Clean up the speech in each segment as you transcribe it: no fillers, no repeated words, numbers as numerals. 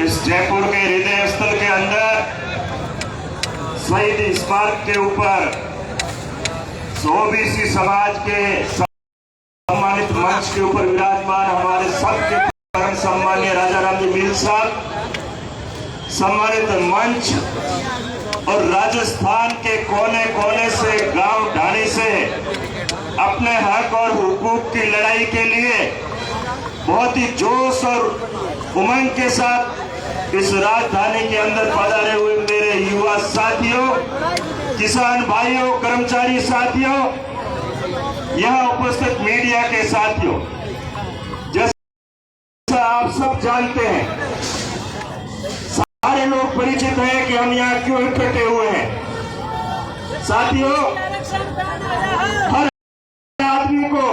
इस जयपुर के हृदय स्थल के अंदर शहीद स्मारक के ऊपर ओबीसी समाज के सम्मानित मंच के ऊपर विराजमान हमारे सबके परम सम्मानीय राजा राम जी मील साहब, सम्मानित मंच और राजस्थान के कोने कोने से, गांव ढाणी से अपने हक और हुकूक की लड़ाई के लिए बहुत ही जोश और उमंग के साथ इस राजधानी के अंदर पधारे हुए मेरे युवा साथियों, किसान भाइयों, कर्मचारी साथियों, यहाँ उपस्थित मीडिया के साथियों, जैसा आप सब जानते हैं, सारे लोग परिचित हैं कि हम यहाँ क्यों इकट्ठे हुए हैं। साथियों, हर आदमी को,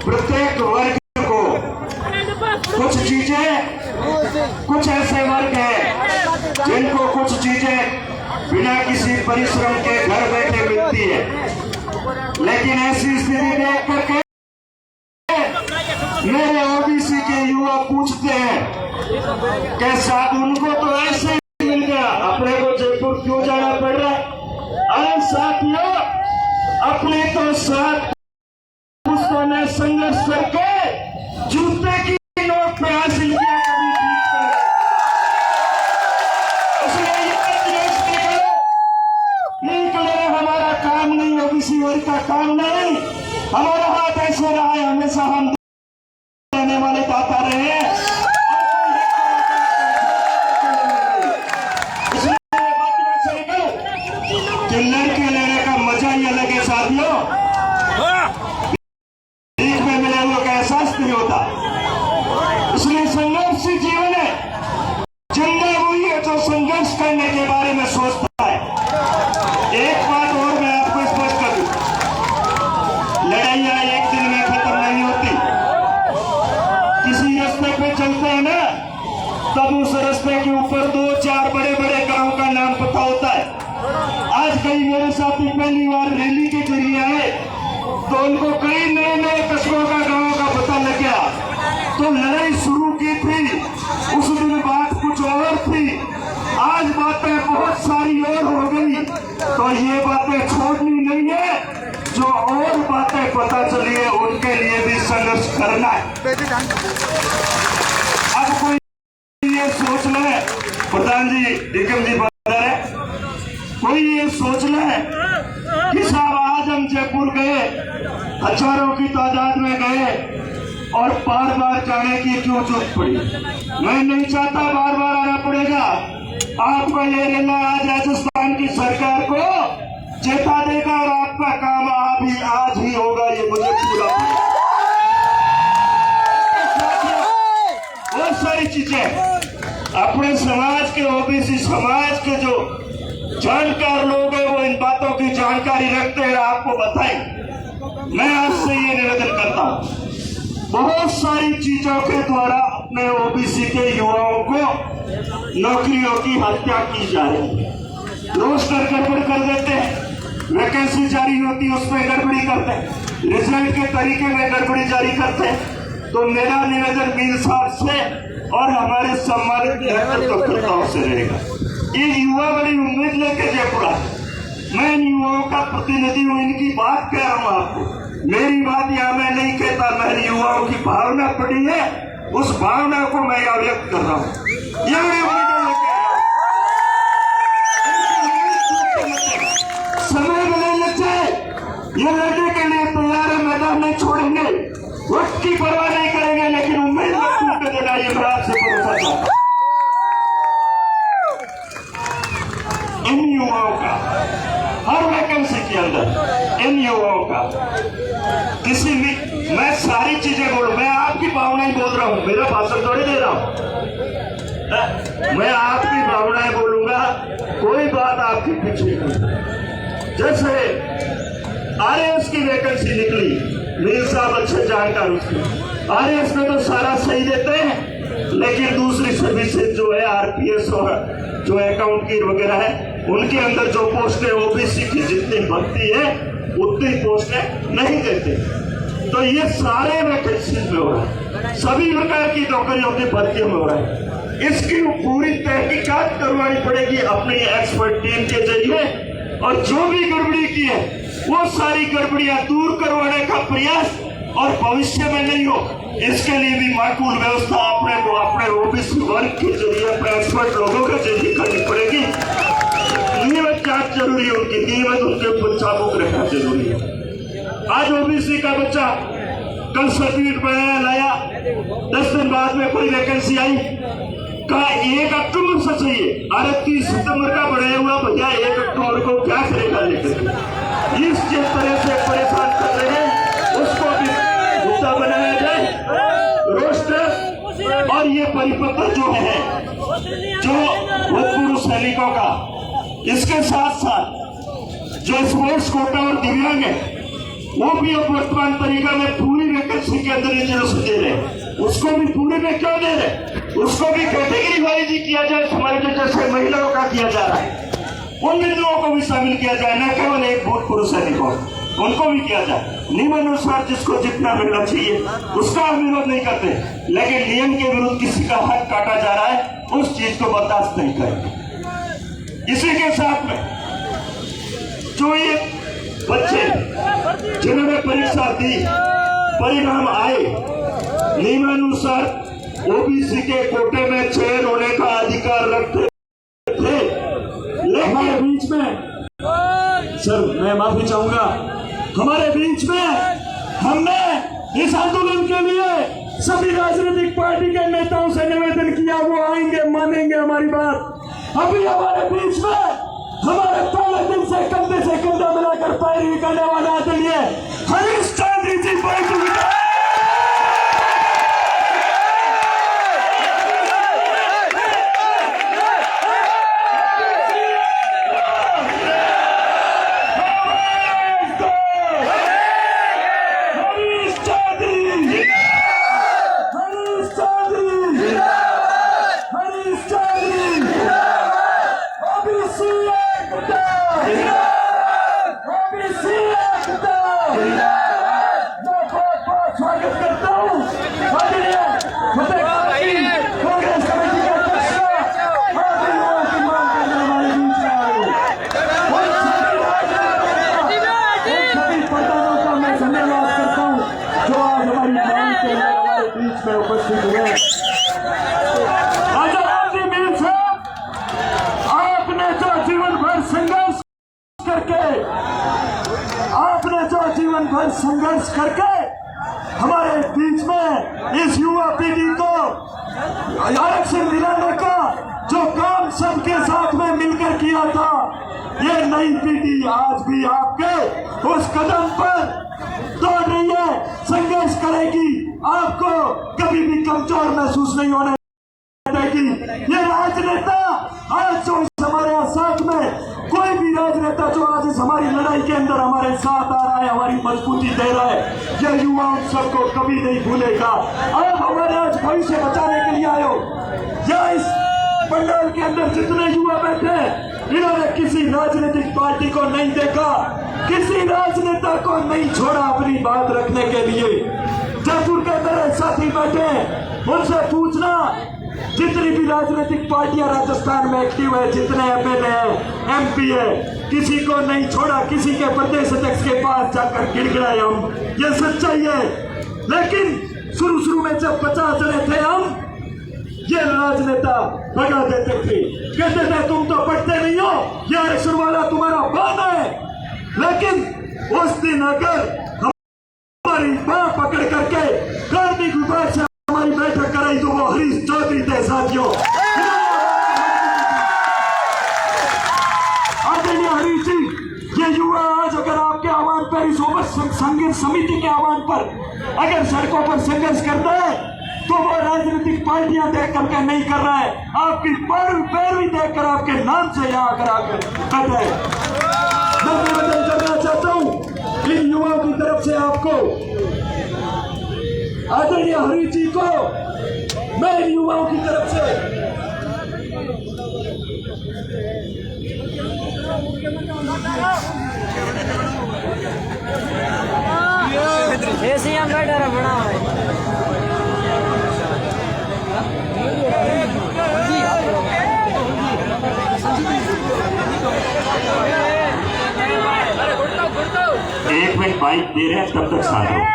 प्रत्येक वर्ग को कुछ चीजें, कुछ ऐसे वर्ग हैं जिनको कुछ चीजें बिना किसी परिश्रम के घर बैठे मिलती है, लेकिन ऐसी स्थिति देख करके मेरे ओबीसी के युवा पूछते हैं कि साहब उनको तो ऐसे ही मिल गया, अपने को जयपुर क्यों जाना पड़ रहा है? अरे साथियों, अपने तो साथ उसको ने संघर्ष करके जूते की नोट पे हासिल किया, हमारा काम नहीं, ओबीसी वर्ग का काम नहीं, हमारा हाथ ऐसे रहा है, हमेशा हम देने वाले दाता रहे हैं। लड़के लेने का मजा ही अलग है साथियों, भीख में मिले हुए का एहसास नहीं होता। इसलिए संघर्ष जीवन है, जिंदा हुई है जो संघर्ष करने के बारे में सोचता है। एक बात और मैं आपको स्पष्ट कर दूं, लड़ाइयां एक दिन में खत्म नहीं होती। किसी रास्ते पे चलते हैं ना, तब उस रास्ते के ऊपर 2-4 बड़े बड़े गांव का नाम पता होता है। आज कई मेरे साथी पहली बार रैली के जरिए आए तो उनको कई नए नए कस्बों का, गांव का पता लग गया। तो लड़ाई शुरू की थी, उस दिन बात कुछ और थी, आज बातें बहुत सारी और हो गई। तो ये बातें छोड़नी नहीं है, जो और बातें पता चली है उनके लिए भी संघर्ष करना है। अब कोई ये सोच ले, प्रधान जी, डीकेम जी बता रहे, कोई ये सोच ले कि साहब आज हम जयपुर गए, हजारों की तादाद में गए और बार बार जाने की क्यों जरूरत पड़ी? मैं नहीं चाहता बार बार आना पड़ेगा। आपको ये लेना आज राजस्थान की सरकार को चेता देगा और आपका काम आज ही होगा, ये मुझे पूरा बहुत सारी चीजें अपने समाज के, ओबीसी समाज के जो जानकार लोग हैं वो इन बातों की जानकारी रखते हैं, आपको बताएं। मैं आपसे ये निवेदन करता हूं, बहुत सारी चीजों के द्वारा अपने ओबीसी के युवाओं को नौकरियों की हत्या की जा रही है। रोस्टर गड़बड़ कर देते हैं, वैकेंसी जारी होती है उसमें गड़बड़ी करते हैं, रिजल्ट के तरीके में गड़बड़ी जारी करते हैं। तो मेरा निवेदन मील साहब से और हमारे सम्मानित कार्यकर्ताओं से रहेगा, ये युवा बड़ी उम्मीद लेके जयपुर आए। मैं इन युवाओं का प्रतिनिधि हूं, इनकी बात कह रहा हूं आपको। मेरी बात यहां मैं नहीं कहता, मेरी युवाओं की भावना पड़ी है, उस भावना को मैं यहां व्यक्त कर रहा हूं। समय में नहीं लग जाए, ये लड़ने के लिए तैयार है, मैदान नहीं छोड़ेंगे, वक्त की परवाह नहीं करेंगे, लेकिन उम्मीद मत देना, ये मैं आपसे भरोसा चाहता हूं। इन युवाओं का हर वैकेंसी के अंदर, इन युवाओं का किसी भी, मैं सारी चीजें बोलूं, मैं आपकी भावनाएं बोल रहा हूं, मेरा भाषण थोड़ी दे रहा हूं, मैं आपकी भावनाएं बोलूंगा, कोई बात आपकी पीछे नहीं। जैसे आरएएस की वैकेंसी निकली, मील साहब अच्छे जानकार उसकी, आरएएस में तो सारा सही देते हैं, लेकिन दूसरी सर्विसेज जो है, आरपीएस और जो अकाउंट वगैरह है, उनके अंदर जो पोस्टें ओबीसी की जितनी भर्ती है उतनी पोस्टें नहीं देते। तो ये सारे वैकेंसी में हो रहा है। सभी प्रकार की नौकरियों की भर्ती हो रहा है। इसकी पूरी तहकीकात करवानी पड़ेगी अपनी एक्सपर्ट टीम के जरिए, और जो भी गड़बड़ी की है वो सारी गड़बड़ियां दूर करवाने का प्रयास और भविष्य में नहीं हो, इसके लिए भी माकूल व्यवस्था अपने ओबीसी वर्ग के जरिए, अपने एक्सपर्ट लोगों के जरिए करनी पड़ेगी। नियमित जांच जरूरी है, उनकी नियमित उनके पंचांगों रखना जरूरी है। आज ओबीसी का बच्चा कल सर्टिफिकेट बनाया लाया, 10 दिन बाद में कोई वैकेंसी आई, कहा 1 अक्टूबर से चाहिए। अरे 30 सितंबर का बनाया हुआ भैया 1 अक्टूबर को क्या करेगा लेकर? इस तरह से परेशान कर रहे हैं, उसको भी मुद्दा बनाया जाए, रोस्टर और ये परिपत्र जो है जो भूतपूर्व सैनिकों का, इसके साथ साथ जो स्पोर्ट्स कोटा और दिव्यांग है वो भी अब वर्तमान तरीका में पूरी वैकेंसी के अंदर ये दे रहे, उसको भी पूरे में क्यों दे रहे? उसको भी कैटेगरी वाइज ही किया जाए, हमारे जैसे महिलाओं का किया जा रहा है, उन लोगों को भी शामिल किया जाए, न केवल एक भूतपूर्व सैनिकों, उनको भी किया जाए। नियम अनुसार जिसको जितना मिलना चाहिए उसका हम विरोध नहीं करते, लेकिन नियम के विरुद्ध किसी का हक काटा जा रहा है, उस चीज को बर्दाश्त नहीं करेंगे। इसी के साथ में जो ये बच्चे जिन्होंने परीक्षा दी, परिणाम आए, नियमानुसार ओबीसी के कोटे में चयन होने का अधिकार रखते थे, लेकिन हमारे बीच में, सर मैं माफी चाहूंगा, हमारे बीच में हमने इस आंदोलन के लिए सभी राजनीतिक पार्टी के नेताओं से निवेदन किया, वो आएंगे, मानेंगे हमारी बात। अभी हमारे बीच में हमारे पहले दिन से कंधा मिलाकर पैरवी करने वाले आदरणीय हरीश चौधरी जी उपस्थित हुए। आपने जो जीवन भर संघर्ष करके हमारे बीच में इस युवा पीढ़ी को आरक्षण दिलाने का जो काम सबके साथ में मिलकर किया था, ये नई पीढ़ी आज भी आपके उस कदम पर दौड़ रही है, संघर्ष करेगी, आपको कभी भी कमजोर महसूस नहीं होने देगी। ये राजनेता आज जो हमारे साथ में, कोई भी राजनेता जो आज इस हमारी लड़ाई के अंदर हमारे साथ आ रहा है, हमारी मजबूती दे रहा है, ये युवा उन सबको कभी नहीं भूलेगा। आप हमारे आज भविष्य बचाने के लिए आए हो, या इस पंडाल के अंदर जितने युवा बैठे इन्होंने किसी राजनीतिक पार्टी को नहीं देखा, किसी राजनेता को नहीं छोड़ा अपनी बात रखने के लिए। जयपुर के मेरे साथी बैठे, उनसे पूछना, जितनी भी राजनीतिक पार्टियां राजस्थान में एक्टिव है, जितने एमएलए हैं, एमपी है, किसी को नहीं छोड़ा, किसी के प्रदेश अध्यक्ष के पास जाकर गिड़गिड़ाए हम, ये सच्चाई है। लेकिन शुरू में जब 50 जने थे हम, ये राजनेता भगा देते थे, कहते थे तुम तो पढ़ते नहीं हो, ये आरक्षण वाला तुम्हारा बात है। लेकिन उस दिन अगर हमारी बाह पकड़ करके कार्मिक विभाग से हमारी बैठक कराई तो वो हरीश चौधरी थे साथियों। आदरणीय हरीश जी, ये युवा आज अगर आपके आह्वान पर, इस संघर्ष समिति के आह्वान पर अगर सड़कों पर संघर्ष करता है तो वो राजनीतिक पार्टियां देख करके नहीं कर रहा है, आपकी पैरवी देखकर आपके नाम से यहाँ आकर कहते हैं। मैं निवेदन करना चाहता हूँ इन युवाओं की तरफ से आपको, आदरणीय हरीश जी को, मैं इन युवाओं की तरफ से सीएम बैठा बना रिफ्रेशमेंट बाइक दे रहे हैं, तब तक साथ रहो।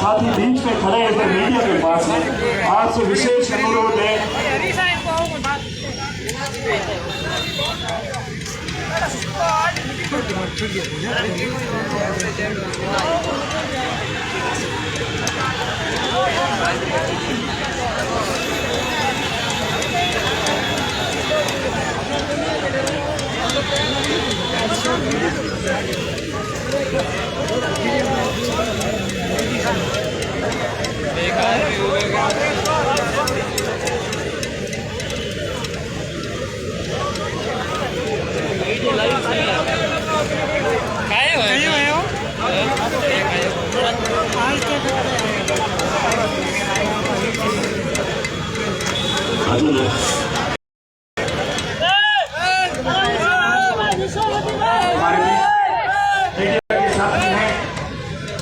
साथ ही बीच में खड़े हैं मीडिया के पास है, आपसे विशेष अनुरोध है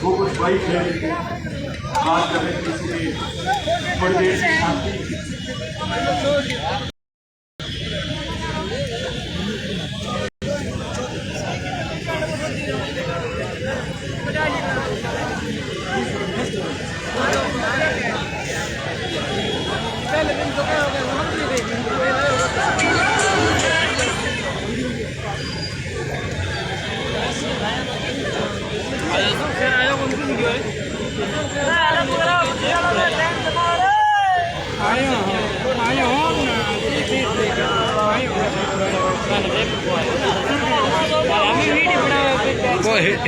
वो कुछ बाइक है बात करने के लिए थोड़ी देर से शांति।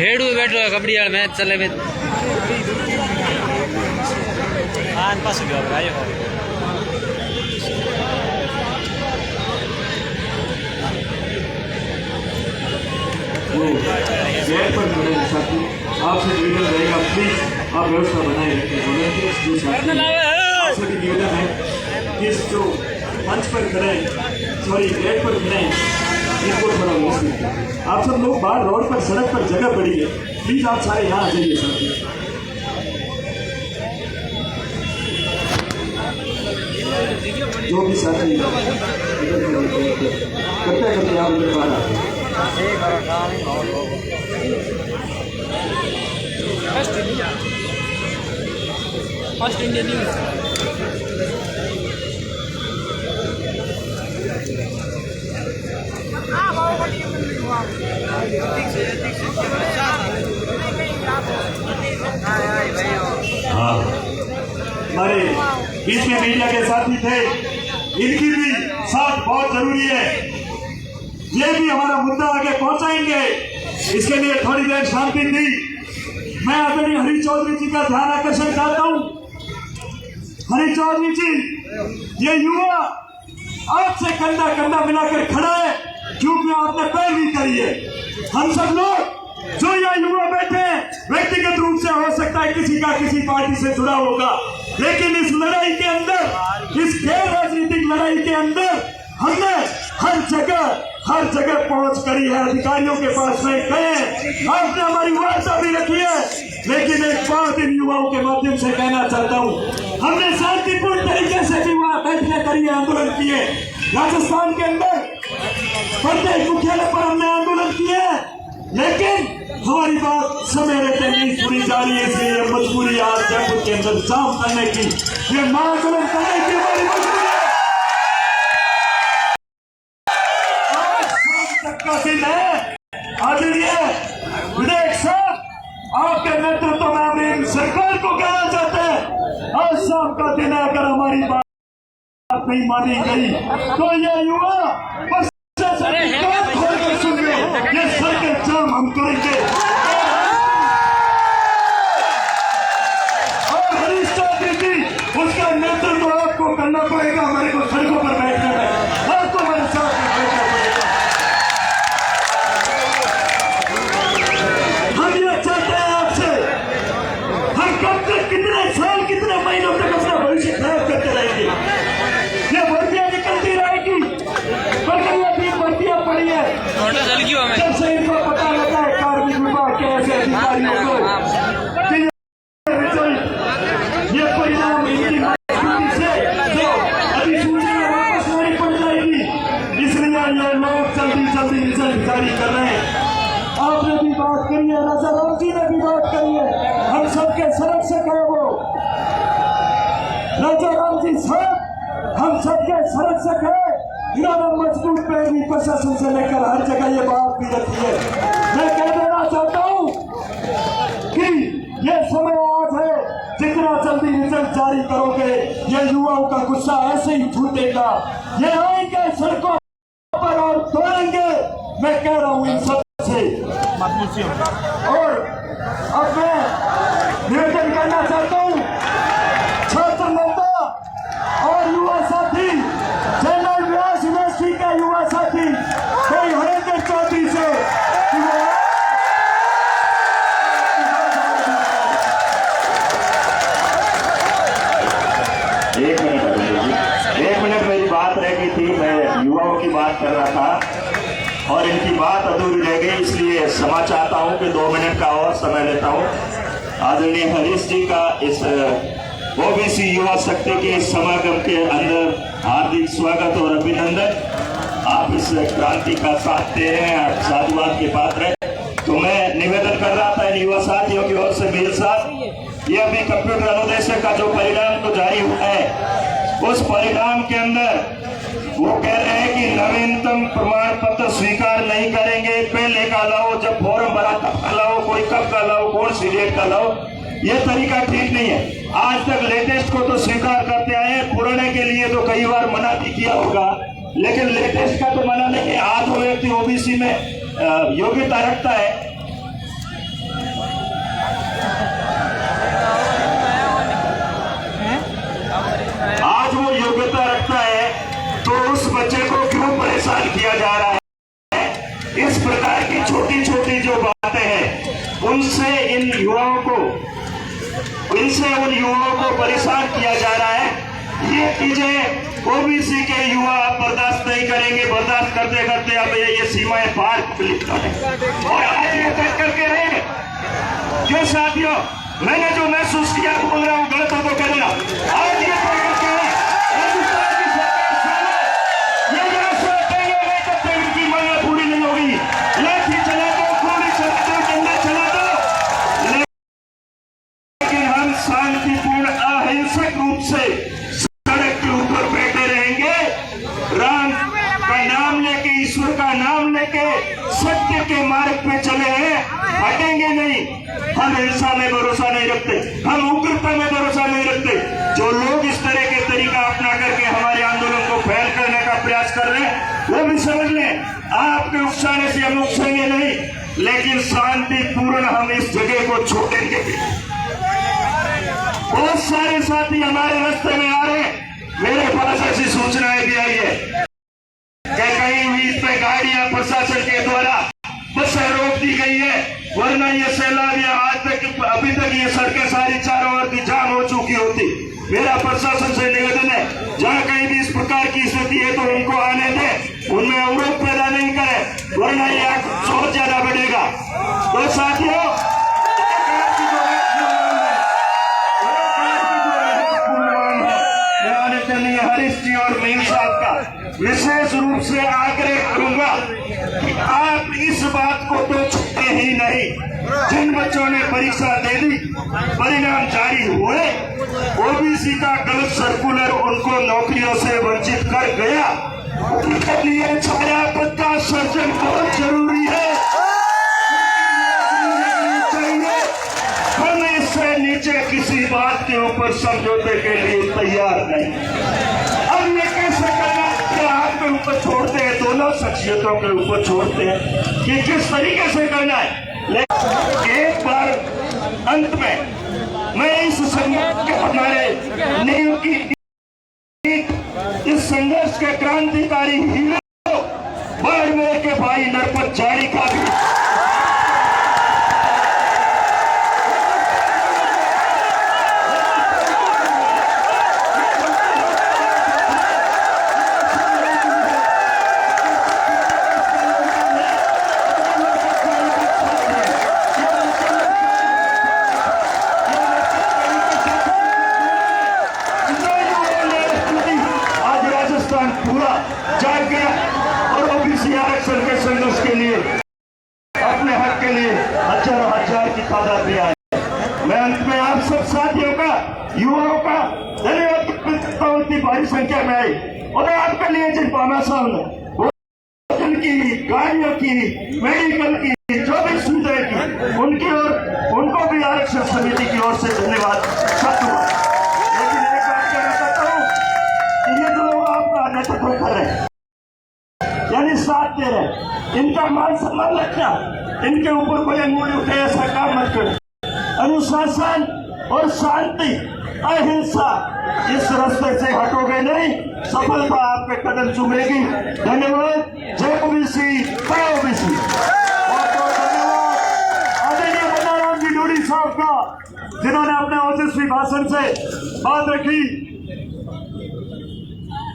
हेडू बैठो कबड्डी वाला मैच चले में पास गयो आयो पर साथी आपसे निवेदन रहेगा, प्लीज आप व्यवस्था बनाए रखें। आपसे भी निवेदन है कि इस जो मंच पर खड़े सॉरी गेट पर खड़े इनको थोड़ा व्यवस्थित, आप सब लोग बाहर रोड पर सड़क पर जगह पड़ी है, प्लीज आप सारे यहाँ आ जाइए साथी। जो भी साथी करते करते आप उधर बाहर आते हैं। फर्स्ट इंडिया न्यूज़ हाँ, हमारे बीच में मीडिया के साथी थे, इनकी भी साथ बहुत जरूरी है। ये भी हमारा मुद्दा आगे पहुंचाएंगे, इसके लिए थोड़ी देर शांति दी। मैं आदरणीय हरी चौधरी जी का ध्यान आकर्षण चाहता हूं। हरी चौधरी जी, ये युवा आपसे कंधा कंधा मिलाकर खड़ा है क्योंकि आपने पैरवी करी है। हम सब लोग जो यहाँ युवा बैठे हैं, व्यक्तिगत रूप से हो सकता है किसी का किसी पार्टी से जुड़ा होगा, लेकिन इस लड़ाई के अंदर, इस गैर राजनीतिक लड़ाई के अंदर हमने हर जगह पहुंच करी है। अधिकारियों के पास में गए, आपने हमारी वार्ता भी रखी है, लेकिन एक बात इन युवाओं के माध्यम से कहना चाहता हूं, हमने शांतिपूर्ण तरीके से भी वहां बैठने करी है, आंदोलन किए। राजस्थान के अंदर प्रत्येक मुख्यालय पर हमने आंदोलन किए, लेकिन हमारी बात समय रहते नहीं सुनी जा रही है। इसलिए मजबूरी आज जयपुर के अंदर जाम करने की, ये आंदोलन करने की हमारी मजबूरी है। दिन है आदरणीय विधायक साहब, आपके नेतृत्व में हम सरकार को कहना चाहते हैं, आज शाम का दिन है, अगर हमारी बात नहीं मानी गई तो ये युवा खोल कर सुनिए, ये सड़कें जाम हम करेंगे। और हरीश चौधरी जी, उसका नेतृत्व आपको करना पड़ेगा, हमारे को सड़कों पर बैठना है, आपको हमारे साथ बैठना पड़ेगा। हम ये चाहते हैं आपसे, हम कब तक, कितने साल, कितने महीनों चल गई हमें जब से इनको पता लगा है कार्मिक विभाग के ऐसे अधिकारियों को कि ये परिणाम इनकी मजबूरी से जो अधिसूचना वापस नहीं पड़ जाएगी, इसलिए ये लोग जल्दी जल्दी रिजल्ट जारी कर रहे हैं। आपने भी बात करी है, राजा राम जी ने भी बात करी है, हम सबके संरक्षक है वो राजा राम जी साहब, हम सबके संरक्षक है। इन्होंने मजबूत पैरवी प्रशासन से लेकर हर जगह ये बात भी रखी है। मैं कह देना चाहता हूँ कि ये समय आज है, जितना जल्दी रिजल्ट जारी करोगे ये युवाओं का गुस्सा ऐसे ही छूटेगा, ये आएंगे सड़कों पर और दौड़ेंगे। मैं कह रहा हूँ इन सब से। और अब मैं निवेदन करना चाहता हूँ छात्र नेता और युवा साथी, जनरल व्यास यूनिवर्सिटी के युवा साथी कोई हरेंद्र चौधरी से एक मिनट मेरी बात रह गई थी। मैं युवाओं की बात कर रहा था और इनकी बात अधूरी रह गई, इसलिए क्षमा चाहता हूं कि 2 मिनट का और समय लेता हूं। आदरणीय हरीश जी का इस ओबीसी युवा शक्ति के इस समागम के अंदर हार्दिक स्वागत और अभिनंदन। आप इस क्रांति का साथ दे रहे हैं, आप साधुवाद के पात्र हैं। तो मैं निवेदन कर रहा था इन युवा साथियों की ओर से, मेरे साथ ये अभी कंप्यूटर अनुदेशक का जो परिणाम तो जारी हुआ है, उस परिणाम के अंदर वो कह रहे हैं कि नवीनतम प्रमाण पत्र स्वीकार नहीं करेंगे। पहले का लाओ, जब फॉर्म भरा तब का लाओ, कोई कब का लाओ, कौन सी डेट का लाओ, ये तरीका ठीक नहीं है। आज तक लेटेस्ट को तो स्वीकार करते आए हैं, पुराने के लिए तो कई बार मना भी किया होगा, लेकिन लेटेस्ट का तो मना नहीं है। आज वो व्यक्ति ओबीसी में योग्यता रखता है, आज वो योग्यता रखता है, तो उस बच्चे को क्यों परेशान किया जा रहा है? इस प्रकार की छोटी छोटी जो बातें हैं उनसे इन युवाओं को परेशान किया जा रहा है। ये चीजें ओबीसी के युवा बर्दाश्त नहीं करेंगे। बर्दाश्त करते करते अब ये सीमाएं पार लिखता है और आज ये तय करके रहे। क्यों साथियों, मैंने जो महसूस किया बोल रहा हूँ, गलत हो तो कहना। आज ये तय करके शांतिपूर्ण अहिंसक रूप से सड़क के ऊपर बैठे रहेंगे, राम का नाम लेके, ईश्वर का नाम लेके सत्य के मार्ग पे चले हैं, हटेंगे नहीं। हम हिंसा में भरोसा नहीं रखते, हम उग्रता में भरोसा नहीं रखते। जो लोग इस तरह के तरीका अपना करके हमारे आंदोलन को फैल करने का प्रयास कर रहे हैं वो भी समझ लें, आपके उकसाने से हम उकसेंगे नहीं, लेकिन शांतिपूर्ण हम इस जगह को छोड़ेंगे। बहुत सारे साथी हमारे रास्ते में आ रहे हैं, मेरे पास ऐसी सूचनाएं भी आई है कि कहीं भी इस पे गाड़ियां प्रशासन के द्वारा बसें रोक दी गई है, वरना ये सैलाब आज तक अभी तक ये सड़कें सारी चारों ओर की जाम हो चुकी होती। मेरा प्रशासन से निवेदन है, जहाँ कहीं भी इस प्रकार की स्थिति है तो उनको आने दें, उनमें अवरोध पैदा नहीं करें, वरना ये बहुत ज्यादा बढ़ेगा। तो साथियों, हरीश जी और मीर साहब का विशेष रूप से आग्रह करूंगा कि आप इस बात को तो छूटे ही नहीं। जिन बच्चों ने परीक्षा दे दी, परिणाम जारी हुए, ओबीसी का गलत सर्कुलर उनको नौकरियों से वंचित कर गया, उनके लिए छाया पद का सर्जन बहुत जरूरी है। हम इससे नीचे किसी बात के ऊपर समझौते के लिए तैयार नहीं। अब ये कैसे करना, क्या हाथ के ऊपर छोड़ते हैं, दोनों शख्सियतों के ऊपर छोड़ते हैं कि किस तरीके से करना है। लेकिन एक बार अंत में मैं इस संघर्ष के हमारे नींव की इस संघर्ष के क्रांतिकारी हीरो बाड़मेर के भाई नरपत जाड़ी का भी तादाद में आए। मैं अंत में आप सब साथियों का, युवाओं का धन्यवाद करता हूं, इतनी भारी संख्या में आई। और आपके लिए जिन पामा साहब की, गाड़ियों की, मेडिकल की, जो भी सुविधाएं की, उनकी और उनको भी आरक्षण समिति की ओर से धन्यवाद। लेकिन एक बात कहना चाहता हूँ कि ये जो लोग आपका नेतृत्व कर रहे हैं, यानी साथ दे रहे हैं, इनका मान सम्मान रखना, इनके ऊपर कोई अंगुली उठे ऐसा काम मत करो। अनुशासन और शांति, अहिंसा, इस रास्ते से हटोगे नहीं, सफलता आपके कदम चूमेगी। धन्यवाद। जय ओबीसी, जय ओबीसी। बहुत बहुत धन्यवाद आदरणीय बन्नाराम जी डोडी साहब का, जिन्होंने अपने ओजस्वी भाषण से बात रखी।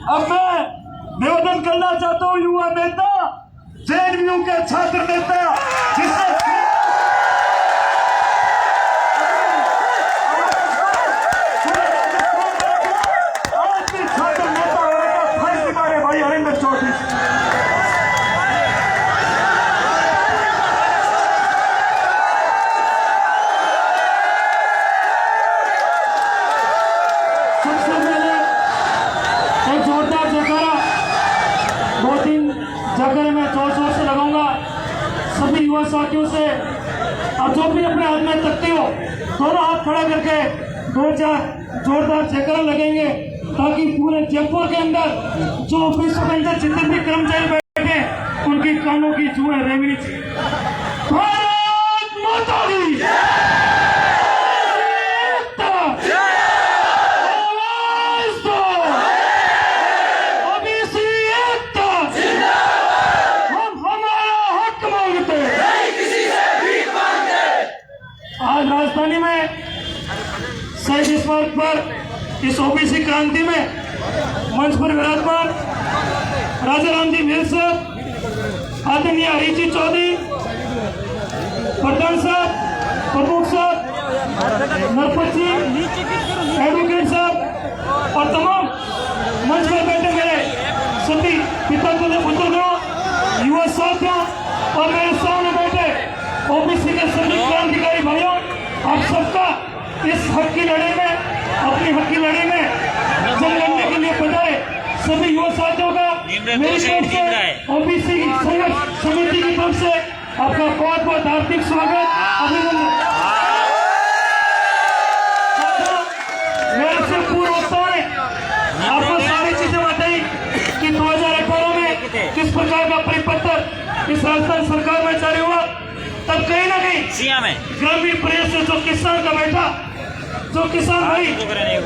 अब मैं निवेदन करना चाहता हूँ युवा नेता, जेएनयू के छात्र नेता, जिसने जगह में जोर जोर से लगाऊंगा सभी युवा साथियों से। और जो भी अपने हाथ में तकते हो, दोनों हाथ खड़ा करके 2-4 जोरदार जयकारा लगेंगे, ताकि पूरे जयपुर के अंदर जो ऑफिस के अंदर जितने भी कर्मचारी बैठे उनकी कानों की जुएं रेंगनी चाहिए। भारत माता की आज राजधानी में शहीद स्मारक पर इस ओबीसी क्रांति में मंच पर विराजमान राजा राम जी मेल साहब, आदरणीय हरीश जी चौधरी, प्रधान साहब, प्रमुख साहब, नरपत जी, एडवोकेट साहब और तमाम मंच पर बैठे मेरे सभी पिता बुजुर्गों, युवा साथियों और मेरे सामने बैठे ओबीसी के सभी क्रांतिकारी भाइयों, आप सबका इस हक की लड़ाई में, अपनी हक की लड़ाई में जंग लड़ने के लिए बधाई। सभी युवा साथियों का मेरी तरफ से, ओबीसी संघर्ष समिति की तरफ से आपका बहुत बहुत हार्दिक स्वागत, अभिनंदन। मेरे से पूर्व वक्ताओं ने आपको सारी चीजें बताई कि 2018 में किस प्रकार का परिपत्र इस राजस्थान सरकार में जारी हुआ। तब कहीं ना कहीं ग्रामीण प्रदेश से जो किसान का बैठा, जो किसान भाई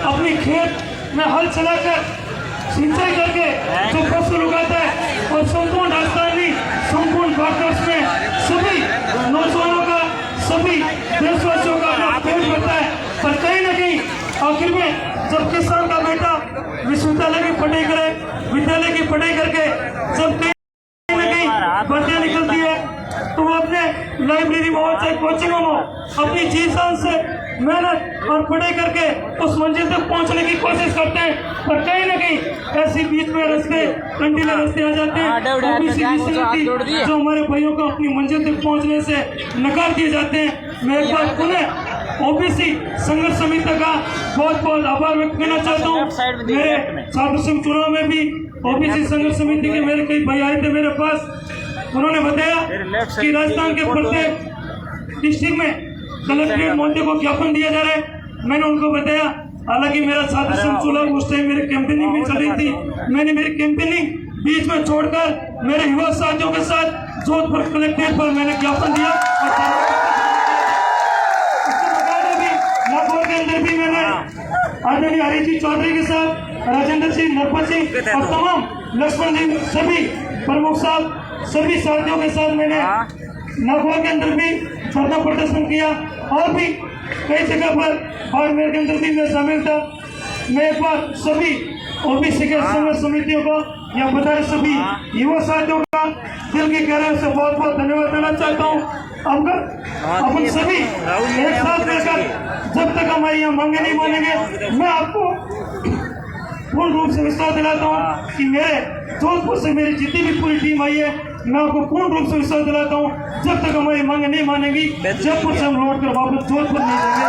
अपनी खेत में हल चलाकर सिंचाई करके जो फसल उगाता है, और संपूर्ण राजस्थान में, संपूर्ण भारतवर्ष में सभी नौजवानों का, सभी देशवासियों का अपना पेट भरता है। पर कहीं ना कहीं आखिर में जब किसान का बेटा विश्वविद्यालय की पढ़ाई करे, विद्यालय की पढ़ाई करके जब कहीं ना कहीं भर्तियां निकलती है, तो वो अपने लाइब्रेरी में और चाहे कोचिंगों में अपनी जी जान से मेहनत और पढ़ाई करके उस मंजिल तक पहुंचने की कोशिश करते हैं। पर कहीं ना कहीं ऐसी बीच में रास्ते, कंटीले रास्ते आ जाते हैं, जो हमारे भाइयों को अपनी मंजिल तक पहुंचने से नकार दिए जाते हैं। मैं एक बार पुनः ओबीसी संघर्ष समिति का बहुत बहुत आभार व्यक्त करना चाहता हूँ। मेरे छात्र संघ चुनाव में भी ओबीसी संघर्ष समिति के मेरे कई भाई आए थे मेरे पास, उन्होंने बताया कि राजस्थान के प्रत्येक डिस्ट्रिक्ट में कलेक्ट्रेट मोदी को ज्ञापन दिया जा रहा है। मैंने उनको बताया, हालांकि मेरा छात्र संघ चुनाव उस टाइम मेरी कैंपेनिंग भी चल रही थी, मैंने मेरी कैंपेनिंग बीच में छोड़कर मेरे युवा साथियों के साथ जोधपुर कलेक्ट्रेट पर मैंने ज्ञापन दिया। नागौर के अंदर भी मैंने आदरणीय हरीश जी चौधरी के साथ, राजेंद्र सिंह, नरपत सिंह और तमाम लक्ष्मण जी, सभी प्रमुख साहब, सभी साथियों के साथ मैंने नागौर के अंदर भी धरना प्रदर्शन किया, और भी कई जगह पर बाड़मेर के अंदर भी मैं शामिल था। मैं एक बार सभी ओबीसी के संघर्ष समितियों को या बता सभी युवा साथियों का दिल की गहराई से बहुत बहुत धन्यवाद देना चाहता हूँ। अगर अपन सभी एक साथ मिलकर जब तक हमारी यहाँ मांगे नहीं मानेंगे, मैं आपको पूर्ण रूप से विश्वास दिलाता हूँ कि मेरे जोधपुर से मेरी जितनी भी पूरी टीम आई है, मैं आपको पूर्ण रूप से विश्वास दिलाता हूँ, जब तक हमारी मांग नहीं मानेंगी, जयपुर से हम लौट कर वापस जोधपुर नहीं जाएंगे।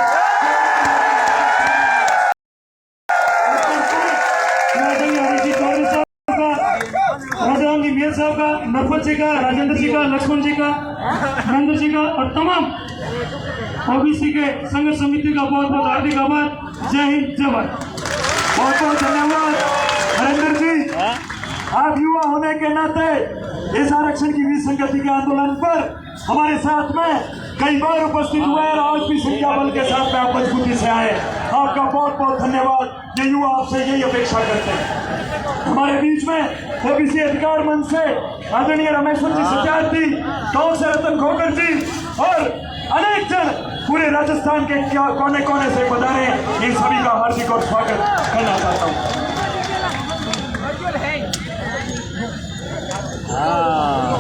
राजाराम जी मियाँ साहब का, नरपत जी का, राजेंद्र जी का, लक्ष्मण जी का, नंद जी का और तमाम ओबीसी के संघर्ष समिति का बहुत बहुत हार्दिक आभार। जय हिंद, जय भारत। बहुत बहुत धन्यवाद हरेंद्र जी। आप युवा होने के नाते इस आरक्षण की वीर संगति के आंदोलन पर हमारे साथ में कई बार उपस्थित हुए और आज भी संख्या बल के साथ में आप मजबूती से आए। आपका बहुत बहुत धन्यवाद। ये युवा आपसे यही अपेक्षा करते हैं। हमारे बीच में ओबीसी अधिकार मंच से आदरणीय रमेश्वर जी सत्यार्थी, गांव से रतन खोकर जी और अनेक जन पूरे राजस्थान के कोने कोने से पधारे, इन सभी का हार्दिक और स्वागत करना चाहता हूँ। हाँ